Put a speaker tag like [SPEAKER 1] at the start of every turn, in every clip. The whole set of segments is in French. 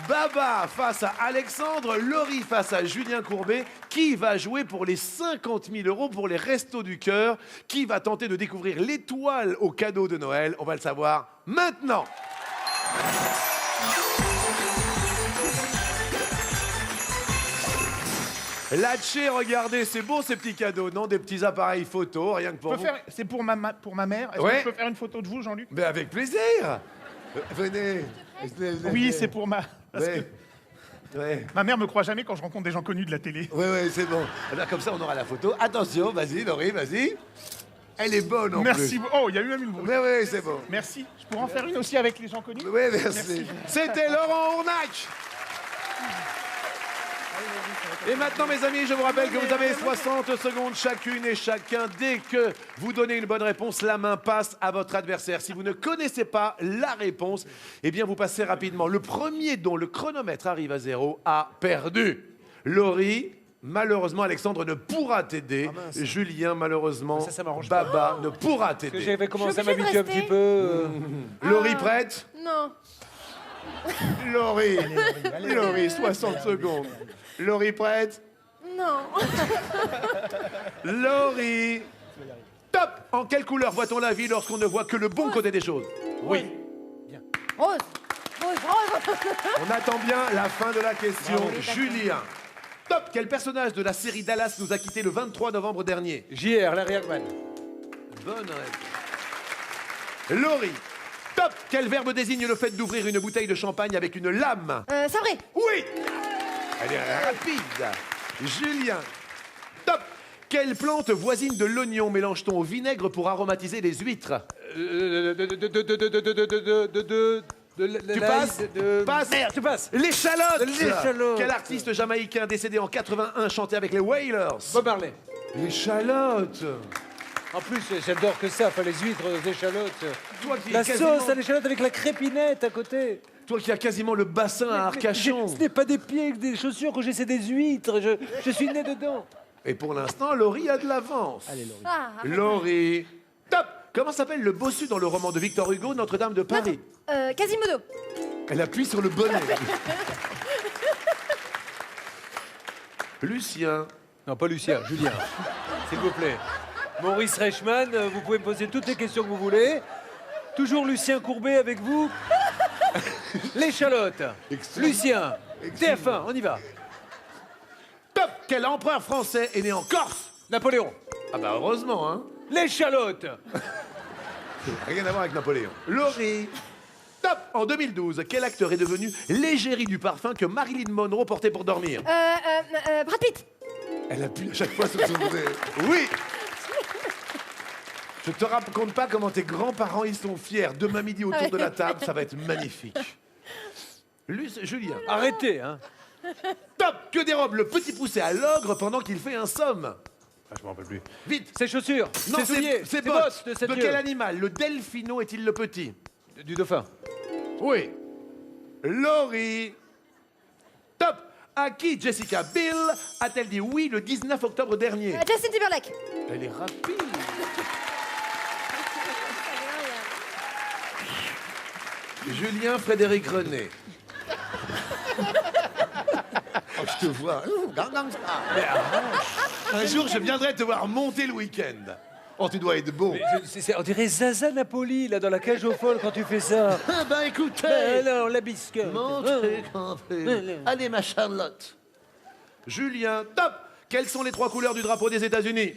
[SPEAKER 1] Baba face à Alexandre, Laurie face à Julien Courbet. Qui va jouer pour les 50 000 € pour les Restos du Cœur? Qui va tenter de découvrir l'étoile au cadeau de Noël? On va le savoir maintenant. Latché, regardez, c'est beau ces petits cadeaux, non? Des petits appareils photo, rien que pour vous.
[SPEAKER 2] C'est pour ma mère. Est-ce
[SPEAKER 1] Ouais.
[SPEAKER 2] que je peux faire une photo de vous, Jean-Luc?
[SPEAKER 1] Mais avec plaisir. Venez.
[SPEAKER 2] Oui, c'est pour ma... Parce
[SPEAKER 1] Ouais.
[SPEAKER 2] que
[SPEAKER 1] Ouais.
[SPEAKER 2] ma mère me croit jamais quand je rencontre des gens connus de la télé.
[SPEAKER 1] Ouais, ouais, c'est bon. Eh ben, comme ça, on aura la photo. Attention, vas-y, Laurie, vas-y. Elle est bonne en
[SPEAKER 2] Merci.
[SPEAKER 1] plus.
[SPEAKER 2] Oh, il y a eu même une brouille.
[SPEAKER 1] Ouais, ouais, c'est bon.
[SPEAKER 2] Merci. Je pourrais en faire une aussi avec les gens connus?
[SPEAKER 1] Ouais, merci.
[SPEAKER 2] Merci.
[SPEAKER 1] C'était Laurent Ournac. Et maintenant, mes amis, je vous rappelle que vous avez 60 secondes chacune et chacun. Dès que vous donnez une bonne réponse, la main passe à votre adversaire. Si vous ne connaissez pas la réponse, eh bien, vous passez rapidement. Le premier dont le chronomètre arrive à 0 a perdu. Laurie, malheureusement, Alexandre ne pourra t'aider. Julien, malheureusement,
[SPEAKER 3] Ça m'arrange
[SPEAKER 1] Baba ne pourra
[SPEAKER 3] Parce que
[SPEAKER 1] t'aider.
[SPEAKER 3] j'avais commencé à
[SPEAKER 4] Je suis obligée de
[SPEAKER 3] m'habituer un petit
[SPEAKER 4] rester.
[SPEAKER 3] peu.
[SPEAKER 1] Laurie, prête?
[SPEAKER 4] Non.
[SPEAKER 1] Laurie, Laurie, 60 secondes. Laurie, prête?
[SPEAKER 4] Non.
[SPEAKER 1] Laurie, top! En quelle couleur voit-on la vie lorsqu'on ne voit que le bon côté des choses? Oui.
[SPEAKER 4] Rose. Rose, rose.
[SPEAKER 1] On attend bien la fin de la question.
[SPEAKER 4] Bravo. Oui, d'accord.
[SPEAKER 1] Julien, top! Quel personnage de la série Dallas nous a quittés le 23 novembre dernier?
[SPEAKER 3] JR, Larry Hagman.
[SPEAKER 1] Bonne réponse. Laurie, top! Quel verbe désigne le fait d'ouvrir une bouteille de champagne avec une lame?
[SPEAKER 4] Sabré.
[SPEAKER 1] Oui! Elle est rapide. Julien, top! Quelle plante voisine de l'oignon mélange-t-on au vinaigre pour aromatiser les huîtres? Tu passes? Passe.
[SPEAKER 3] Merde, tu passes.
[SPEAKER 1] L'échalote!
[SPEAKER 3] L'échalote.
[SPEAKER 1] Quel artiste jamaïcain décédé en 81 chantait avec les Wailers?
[SPEAKER 3] Bob Marley.
[SPEAKER 1] L'échalote!
[SPEAKER 3] En plus, j'adore que ça, enfin les huîtres, les échalotes.
[SPEAKER 1] Toi qui,
[SPEAKER 3] La
[SPEAKER 1] quasiment-
[SPEAKER 3] sauce à l'échalote avec la crépinette à côté.
[SPEAKER 1] toi qui as quasiment le bassin à Arcachon.
[SPEAKER 3] Ce n'est pas des pieds, des chaussures que j'ai, c'est des huîtres. Je suis né dedans.
[SPEAKER 1] Et pour l'instant, Laurie a de l'avance.
[SPEAKER 3] Allez, Laurie.
[SPEAKER 4] Ah,
[SPEAKER 1] Laurie, top! Comment s'appelle le bossu dans le roman de Victor Hugo, Notre-Dame de Paris?
[SPEAKER 4] Quasimodo.
[SPEAKER 1] Elle appuie sur le bonnet. Lucien.
[SPEAKER 3] Non, pas Lucien, Julien. S'il vous plaît. Maurice Reichmann, vous pouvez me poser toutes les questions que vous voulez. Toujours Lucien Courbet avec vous. L'échalote.
[SPEAKER 1] Excellent.
[SPEAKER 3] Lucien. TF1, on y va.
[SPEAKER 1] Top! Quel empereur français est né en Corse?
[SPEAKER 3] Napoléon.
[SPEAKER 1] Ah bah heureusement, hein.
[SPEAKER 3] L'échalote.
[SPEAKER 1] Rien à voir avec Napoléon. Laurie. Top! En 2012, quel acteur est devenu l'égérie du parfum que Marilyn Monroe portait pour dormir?
[SPEAKER 4] Brad Pitt.
[SPEAKER 1] Elle appuie à chaque fois sur son bonnet. Oui! Je te raconte pas comment tes grands-parents ils sont fiers. Demain midi autour de la table, ça va être magnifique. Julien.
[SPEAKER 3] Arrêtez, hein.
[SPEAKER 1] Top! Que dérobe le petit poussé à l'ogre pendant qu'il fait un somme?
[SPEAKER 3] Ah, je m'en rappelle plus.
[SPEAKER 1] Vite!
[SPEAKER 3] Ses chaussures.
[SPEAKER 1] Non,
[SPEAKER 3] ses souliers.
[SPEAKER 1] c'est
[SPEAKER 3] ses
[SPEAKER 1] bottes.
[SPEAKER 3] bottes de
[SPEAKER 1] De
[SPEAKER 3] 7
[SPEAKER 1] quel
[SPEAKER 3] lieues.
[SPEAKER 1] animal le delphino est-il le petit?
[SPEAKER 3] Du dauphin.
[SPEAKER 1] Oui. Laurie. Top! À qui Jessica Biel a-t-elle dit oui le 19 octobre dernier?
[SPEAKER 4] Justin Timberlake.
[SPEAKER 1] Elle est rapide. Julien Frédéric René. Oh, je te vois. Un jour, je viendrai te voir monter le week-end. Oh, tu dois être beau.
[SPEAKER 3] On dirait Zaza Napoli, là, dans la cage aux folles, quand tu fais ça.
[SPEAKER 1] Ah bah écoutez,
[SPEAKER 3] Alors, la biscotte.
[SPEAKER 1] montez quand même. Allez, ma Charlotte. Julien, top! Quelles sont les 3 couleurs du drapeau des États-Unis?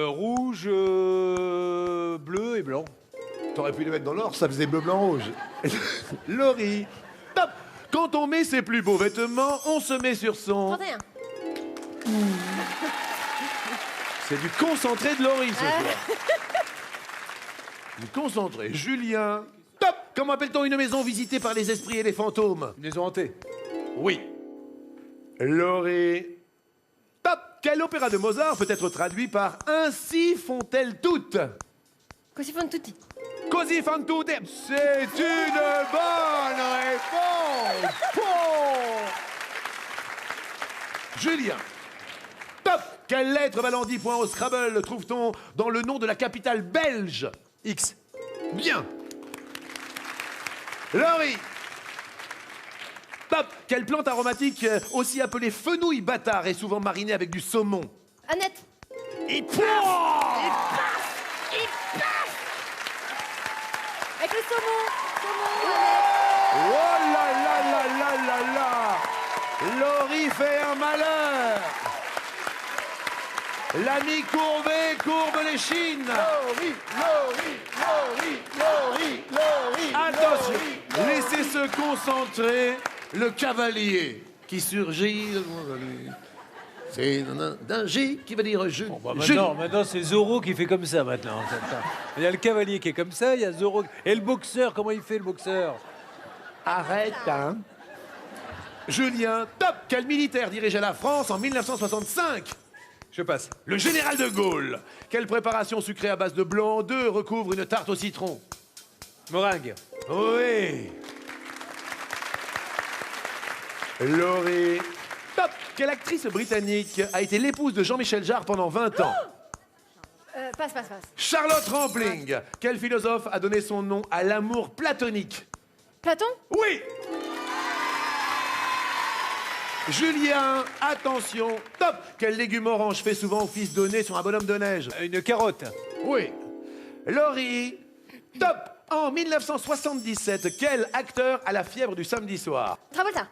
[SPEAKER 3] Rouge, bleu et blanc.
[SPEAKER 1] T'aurais pu les mettre dans l'or, ça faisait bleu, blanc, rouge. Laurie, top! Quand on met ses plus beaux vêtements, on se met sur son...
[SPEAKER 4] 31.
[SPEAKER 1] C'est du concentré de Laurie ce soir. Du concentré. Julien, top! Comment appelle-t-on une maison visitée par les esprits et les fantômes?
[SPEAKER 3] Une maison hantée.
[SPEAKER 1] Oui. Laurie, top! Quel opéra de Mozart peut être traduit par Ainsi font-elles toutes?
[SPEAKER 4] Così fan tutti.
[SPEAKER 1] Così fan tutte. C'est une bonne réponse. Oh. Julien. Top. Quelle lettre valant 10 points au Scrabble trouve-t-on dans le nom de la capitale belge?
[SPEAKER 3] X.
[SPEAKER 1] Bien. Laurie. Top. Quelle plante aromatique, aussi appelée fenouil bâtard, est souvent marinée avec du saumon?
[SPEAKER 4] Annette.
[SPEAKER 1] Et pouah!
[SPEAKER 4] Avec le saumon. Saumon, Annette.
[SPEAKER 1] Oh là là là là là là! Laurie fait un malheur! L'ami courbé courbe les chines! Attention! Laissez se concentrer le cavalier qui surgit. C'est d'un J qui veut dire je.
[SPEAKER 3] Maintenant c'est Zorro qui fait comme ça maintenant. Il y a le cavalier qui est comme ça, il y a Zorro. Et le boxeur, comment il fait le boxeur?
[SPEAKER 1] Arrête, hein! Julien, top! Quel militaire dirigeait la France en 1965?
[SPEAKER 3] Je passe.
[SPEAKER 1] Le général de Gaulle. Quelle préparation sucrée à base de blanc d'œuf recouvre une tarte au citron?
[SPEAKER 3] Meringue.
[SPEAKER 1] Oui. Laurie. Top! Quelle actrice britannique a été l'épouse de Jean-Michel Jarre pendant 20 ans?
[SPEAKER 4] Passe.
[SPEAKER 1] Charlotte Rampling. Quel philosophe a donné son nom à l'amour platonique?
[SPEAKER 4] Platon.
[SPEAKER 1] Oui. Julien, attention, top! Quel légume orange fait souvent office de nez sur un bonhomme de neige?
[SPEAKER 3] Une carotte.
[SPEAKER 1] Oui. Laurie, top! En 1977, quel acteur a la fièvre du samedi soir?
[SPEAKER 4] Travolta.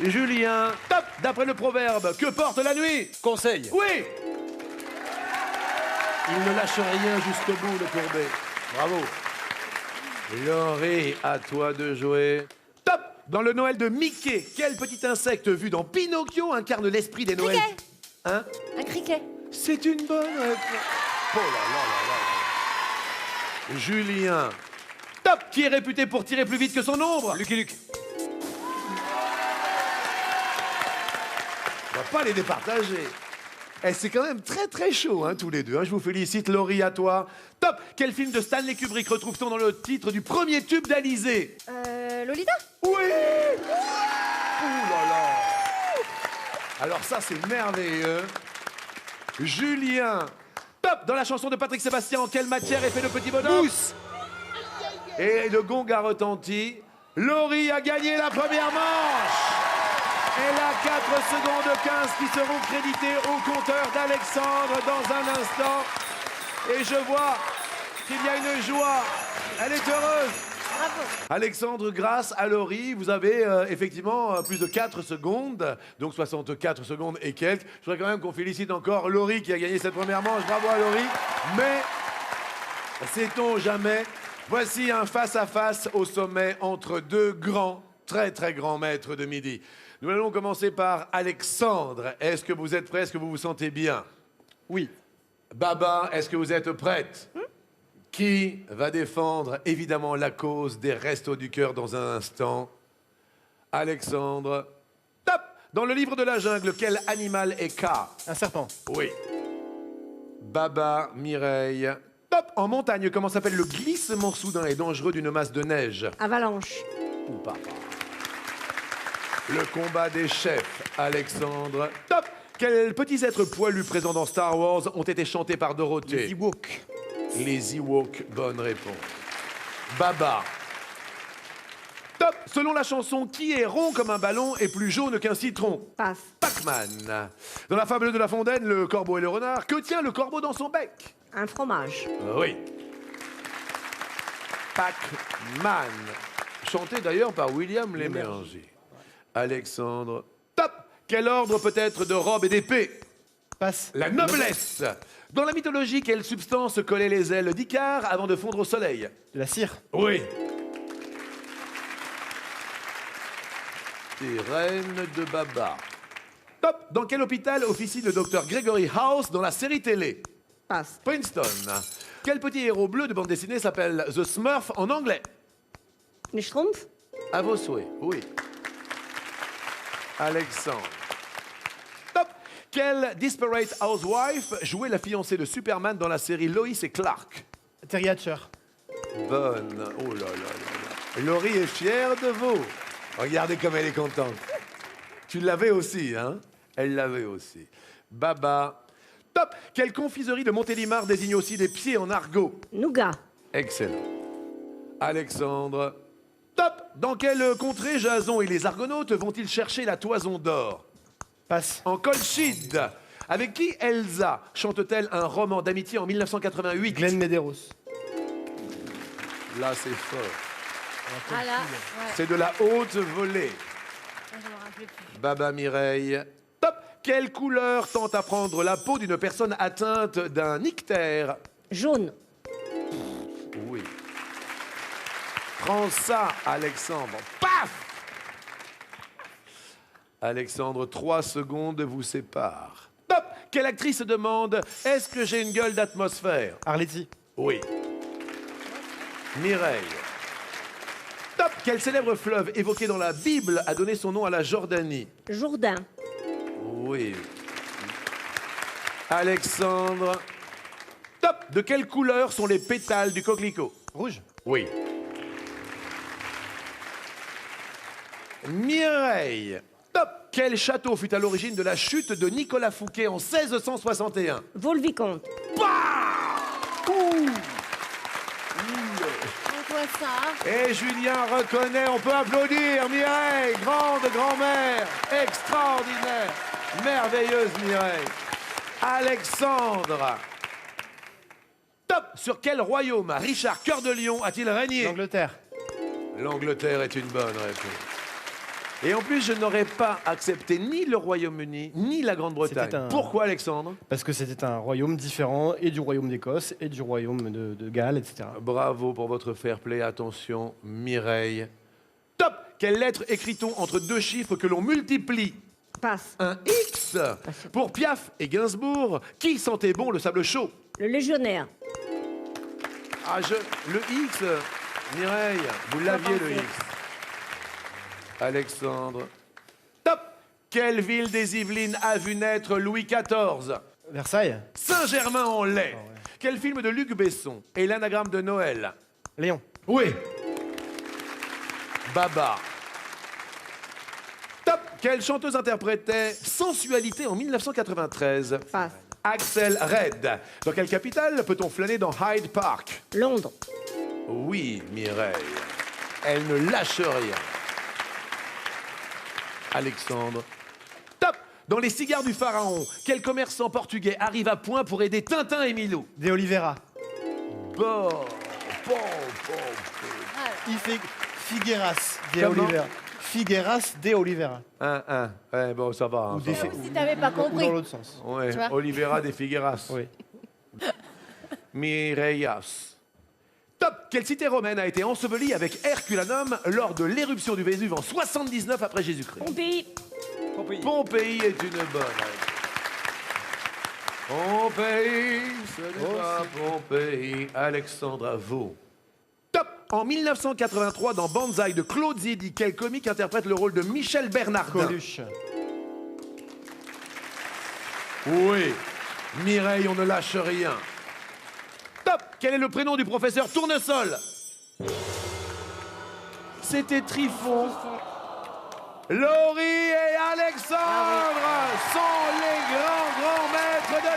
[SPEAKER 1] Julien, top! D'après le proverbe, que porte la nuit?
[SPEAKER 3] Conseil.
[SPEAKER 1] Oui! Il ne lâche rien jusqu'au bout, le courbet. Bravo. Laurie, à toi de jouer. Top! Dans le Noël de Mickey, quel petit insecte vu dans Pinocchio incarne l'esprit des Noëls?
[SPEAKER 4] Criquet.
[SPEAKER 1] Hein?
[SPEAKER 4] Un criquet.
[SPEAKER 1] C'est une bonne réponse. Oh là là là là. Julien. Top! Qui est réputé pour tirer plus vite que son ombre?
[SPEAKER 3] Lucky Luke.
[SPEAKER 1] On va pas les départager. Eh, c'est quand même très très chaud, hein, tous les deux. Hein. Je vous félicite, Laurie, à toi. Top! Quel film de Stanley Kubrick retrouve-t-on dans le titre du premier tube d'Alizé?
[SPEAKER 4] Lolita.
[SPEAKER 1] Oui! Ouh là là! Alors ça, c'est merveilleux. Julien. Top! Dans la chanson de Patrick Sébastien, en quelle matière est fait le petit bonhomme?
[SPEAKER 3] Mousse.
[SPEAKER 1] Et le gong a retenti. Laurie a gagné la première manche. Elle a 4 secondes 15 qui seront créditées au compteur d'Alexandre dans un instant. Et je vois qu'il y a une joie. Elle est heureuse.
[SPEAKER 4] Bravo.
[SPEAKER 1] Alexandre, grâce à Laurie, vous avez effectivement plus de 4 secondes, donc 64 secondes et quelques. Je voudrais quand même qu'on félicite encore Laurie qui a gagné cette première manche. Bravo à Laurie. Mais, sait-on jamais, voici un face-à-face au sommet entre deux grands, très très grands maîtres de midi. Nous allons commencer par Alexandre. Est-ce que vous êtes prêt? Est-ce que vous vous sentez bien?
[SPEAKER 2] Oui.
[SPEAKER 1] Baba, est-ce que vous êtes prête? Qui va défendre évidemment la cause des Restos du Cœur dans un instant? Alexandre. Top! Dans le livre de la jungle, quel animal est K?
[SPEAKER 2] Un serpent.
[SPEAKER 1] Oui. Baba, Mireille. Top! En montagne, comment s'appelle le glissement soudain et dangereux d'une masse de neige?
[SPEAKER 4] Avalanche.
[SPEAKER 1] Ou pas. Le combat des chefs, Alexandre. Top! Quels petits êtres poilus présents dans Star Wars ont été chantés par Dorothée?
[SPEAKER 2] Les Ewoks.
[SPEAKER 1] Les Ewoks, bonne réponse. Baba. Top! Selon la chanson, qui est rond comme un ballon et plus jaune qu'un citron?
[SPEAKER 4] Passe.
[SPEAKER 1] Pac-Man. Dans la fable de La Fontaine, le corbeau et le renard, que tient le corbeau dans son bec?
[SPEAKER 4] Un fromage.
[SPEAKER 1] Oui. Pac-Man. Chanté d'ailleurs par William Lémergie. Alexandre. Top! Quel ordre peut être de robe et d'épée?
[SPEAKER 2] Passe.
[SPEAKER 1] La noblesse. Dans la mythologie, quelle substance collait les ailes d'Icare avant de fondre au soleil?
[SPEAKER 2] De la cire.
[SPEAKER 1] Oui. Des reines de Baba. Top! Dans quel hôpital officie le docteur Gregory House dans la série télé?
[SPEAKER 4] Passe.
[SPEAKER 1] Princeton. Quel petit héros bleu de bande dessinée s'appelle The Smurf en anglais?
[SPEAKER 4] Les schtroumpfs.
[SPEAKER 1] À vos souhaits, oui. Alexandre. Top! Quelle Desperate Housewife jouait la fiancée de Superman dans la série Lois et Clark?
[SPEAKER 2] Terry Hatcher.
[SPEAKER 1] Bonne. Oh là là là là. Laurie est fière de vous. Regardez comme elle est contente. Tu l'avais aussi, hein? Elle l'avait aussi. Baba. Top! Quelle confiserie de Montélimar désigne aussi des pieds en argot?
[SPEAKER 4] Nougat.
[SPEAKER 1] Excellent. Alexandre. Top. Dans quelle contrée Jason et les Argonautes vont-ils chercher la toison d'or?
[SPEAKER 2] Passe.
[SPEAKER 1] En Colchide. Avec qui Elsa chante-t-elle un roman d'amitié en 1988?
[SPEAKER 2] Glenn Medeiros.
[SPEAKER 1] Là, c'est fort.
[SPEAKER 4] Ah là, ouais.
[SPEAKER 1] C'est de la haute volée.
[SPEAKER 4] Je me rappelais plus.
[SPEAKER 1] Baba Mireille. Top. Quelle couleur tente à prendre la peau d'une personne atteinte d'un ictère?
[SPEAKER 4] Jaune.
[SPEAKER 1] Oui. Prends ça, Alexandre. Paf! Alexandre, 3 secondes vous séparent. Top! Quelle actrice demande « Est-ce que j'ai une gueule d'atmosphère ?»
[SPEAKER 2] Arletty.
[SPEAKER 1] Oui. Mireille. Top! Quel célèbre fleuve évoqué dans la Bible a donné son nom à la Jordanie?
[SPEAKER 4] Jourdain.
[SPEAKER 1] Oui. Alexandre. Top! De quelle couleur sont les pétales du coquelicot?
[SPEAKER 2] Rouge.
[SPEAKER 1] Oui. Mireille. Top! Quel château fut à l'origine de la chute de Nicolas Fouquet en 1661?
[SPEAKER 4] Vaux-le-Vicomte. Quoi ça?
[SPEAKER 1] Et Julien reconnaît, on peut applaudir Mireille, grande grand-mère, extraordinaire, merveilleuse Mireille. Alexandre. Top! Sur quel royaume Richard Cœur de Lion a-t-il régné?
[SPEAKER 2] L'Angleterre.
[SPEAKER 1] L'Angleterre est une bonne réponse. Et en plus, je n'aurais pas accepté ni le Royaume-Uni, ni la Grande-Bretagne.
[SPEAKER 2] C'était un-
[SPEAKER 1] Pourquoi, Alexandre?
[SPEAKER 2] Parce que c'était un royaume différent et du royaume d'Écosse et du royaume de Galles, etc.
[SPEAKER 1] Bravo pour votre fair play. Attention, Mireille. Top! Quelle lettre écrit-on entre deux chiffres que l'on multiplie?
[SPEAKER 4] Passe.
[SPEAKER 1] Un X. Pour Piaf et Gainsbourg, qui sentait bon le sable chaud?
[SPEAKER 4] Le légionnaire.
[SPEAKER 1] Ah, le X, Mireille, vous l'aviez le
[SPEAKER 4] pensé.
[SPEAKER 1] X. Alexandre. Top! Quelle ville des Yvelines a vu naître Louis XIV?
[SPEAKER 2] Versailles.
[SPEAKER 1] Saint-Germain-en-Laye. Quel film de Luc Besson est l'anagramme de Noël?
[SPEAKER 2] Léon.
[SPEAKER 1] Oui. Baba. Top! Quelle chanteuse interprétait Sensualité en 1993?
[SPEAKER 4] Passe.
[SPEAKER 1] Axel Red. Dans quelle capitale peut-on flâner dans Hyde Park?
[SPEAKER 4] Londres.
[SPEAKER 1] Oui, Mireille. Elle ne lâche rien. Alexandre. Top! Dans les cigares du pharaon, quel commerçant portugais arrive à point pour aider Tintin et Milou?
[SPEAKER 2] De Oliveira.
[SPEAKER 1] Bon.
[SPEAKER 2] Il fait Figueras de
[SPEAKER 1] Comment
[SPEAKER 2] Oliveira. Figueras de Oliveira.
[SPEAKER 1] Un. Ouais, bon, ça va. hein,
[SPEAKER 2] Ou
[SPEAKER 1] ça
[SPEAKER 2] des
[SPEAKER 1] va.
[SPEAKER 2] Fi-
[SPEAKER 4] Si t'avais pas
[SPEAKER 2] ou
[SPEAKER 4] compris.
[SPEAKER 2] dans l'autre sens.
[SPEAKER 1] Ouais,
[SPEAKER 4] Tu vois
[SPEAKER 1] Oliveira de Figueras.
[SPEAKER 2] Oui.
[SPEAKER 1] Mireillas. Top! Quelle cité romaine a été ensevelie avec Herculanum lors de l'éruption du Vésuve en 79 après Jésus-Christ?
[SPEAKER 4] Pompéi.
[SPEAKER 1] Pompéi est une bonne réponse. Pompéi, ce n'est pas Pompéi. Alexandre, à vous. Top! En 1983, dans Banzai de Claude Zidi, quel comique interprète le rôle de Michel Bernardin?
[SPEAKER 2] Coluche.
[SPEAKER 1] Oui. Mireille, on ne lâche rien. Top! Quel est le prénom du professeur Tournesol? C'était Trifon. Laurie et Alexandre sont les grands maîtres de